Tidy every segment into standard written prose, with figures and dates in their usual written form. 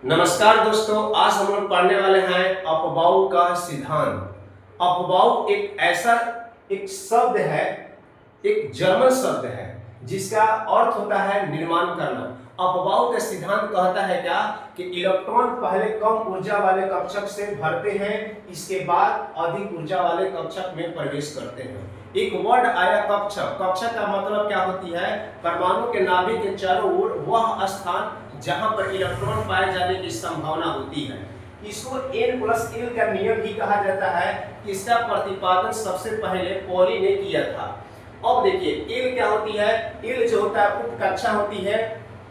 नमस्कार दोस्तों, आज हम लोग पढ़ने वाले हैं अपवाऊ का सिद्धांत। अपवाऊ एक शब्द है, एक जर्मन शब्द है जिसका अर्थ होता है निर्माण करना। अपवाऊ का सिद्धांत कहता है क्या कि इलेक्ट्रॉन पहले कम ऊर्जा वाले कक्षक से भरते हैं, इसके बाद अधिक ऊर्जा वाले कक्षक में प्रवेश करते हैं। एक वर्ड आया कक्षक। कक्षक का मतलब क्या होती है? परमाणु के नाभिक के चारों ओर वह स्थान जहां पर इलेक्ट्रॉन पाए जाने की संभावना होती है। इसको N+L का नियम भी कहा जाता है। इसका प्रतिपादन सबसे पहले पॉली ने किया था। अब देखिए L क्या होती है? L जो होता है उपकक्षा होती है।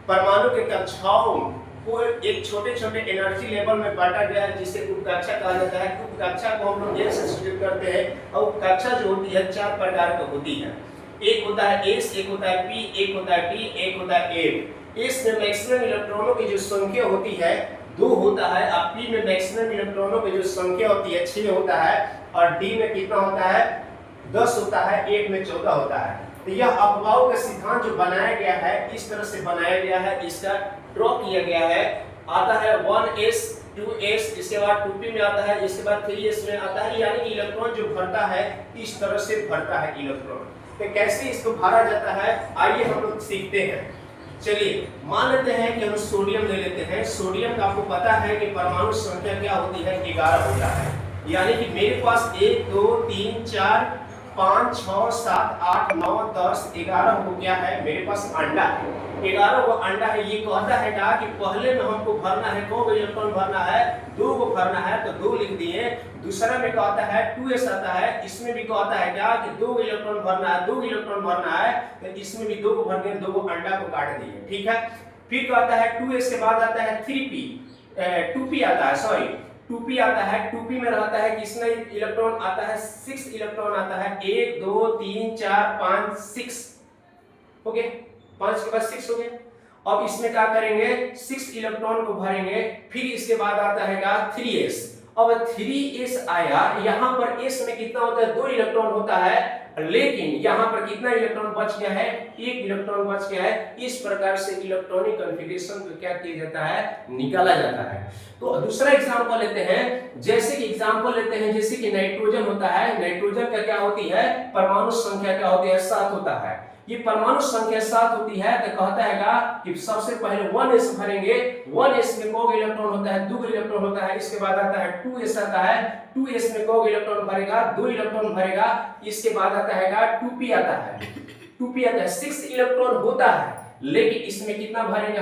परमाणु के कक्षाओं को एक छोटे छोटे एनर्जी लेवल में बांटा गया है जिसे उपकक्षा कहा जाता है। उपकक्षा को हम लोग L से सूचित करते हैं और उपकक्षा जो होती है चार प्रकार की होती है। एक होता है S, एक होता है P, एक होता है T, एक होता है M। S में मैक्सिमम इलेक्ट्रॉनों की जो संख्या होती है 2 होता है, और P में मैक्सिमम इलेक्ट्रॉनों की जो संख्या होती है 6 होता है, और D में कितना होता है 10 होता है, 1 में 14 होता है। तो यह अपवाऊ का सिद्धांत जो बनाया गया है इस तरह से बनाया गया है, इसका ड्रॉ किया गया है। आता है 1s 2s, इसके बाद 2p में आता है, इसके बाद 3s में आता है। यानी कि इलेक्ट्रॉन जो भरता है इस तरह से भरता है इलेक्ट्रॉन। तो कैसे इसको भरा जाता है आइए हम लोग सीखते हैं। चलिए मान लेते हैं कि हम सोडियम ले लेते हैं। सोडियम का आपको पता है कि परमाणु संख्या क्या होती है? 11 होता है। यानी कि मेरे पास 1 2 3 4 5 6 7 8 9 10 11 को क्या है? मेरे पास अंडा है। 11 वो अंडा है। ये कहता है क्या कि पहले में हमको भरना है, कौन इलेक्ट्रॉन भरना है? 2 को भरना है, तो 2 लिख दिए। दूसरा में कहता है 2s आता है, इसमें भी कहता है क्या कि 2 इलेक्ट्रॉन भरना है, 2 इलेक्ट्रॉन भरना है, तो इसमें भी 2 को भर के 2 को अंडा को काट दिए। ठीक है। फिर कहता है 2s के बाद आता है 3p 2p आता है, सॉरी 2p आता है। 2p में रहता है किसमें इलेक्ट्रॉन आता है? 6 इलेक्ट्रॉन आता है। 1 2 3 4 5 6 ओके, 5 के बाद 6 हो गए। अब इसमें क्या करेंगे? 6 इलेक्ट्रॉन को भरेंगे। फिर इसके बाद आता है क्या? 3s। अब 3s आया, यहाँ पर s में कितना होता है? 2 इलेक्ट्रॉन होता है, लेकिन यहाँ पर कितना इलेक्ट्रॉन बच गया है? 1 इलेक्ट्रॉन बच गया है। इस प्रकार से इलेक्ट्रॉनिक कॉन्फ़िगरेशन को क्या किया जाता है? निकाला जाता है। तो दूसरा एग्जांपल लेते हैं। जैसे कि नाइट्रोजन होता है। नाइट्रोजन का क्या होती है? परमाणु संख्या क्या होती है? 7 होता है। ये परमाणु संख्या 7 होती है, तो कहता हैगा कि सबसे पहले 1s भरेंगे। 1s में कौन इलेक्ट्रॉन होता है? 2 इलेक्ट्रॉन होता है। इसके बाद आता है 2s आता है। 2s में कौन इलेक्ट्रॉन भरेगा? 2 इलेक्ट्रॉन भरेगा। इसके बाद आता हैगा 2p आता है। 2p आता है। 6 इलेक्ट्रॉन होता है, लेकिन इसमें कितना भरेंगे?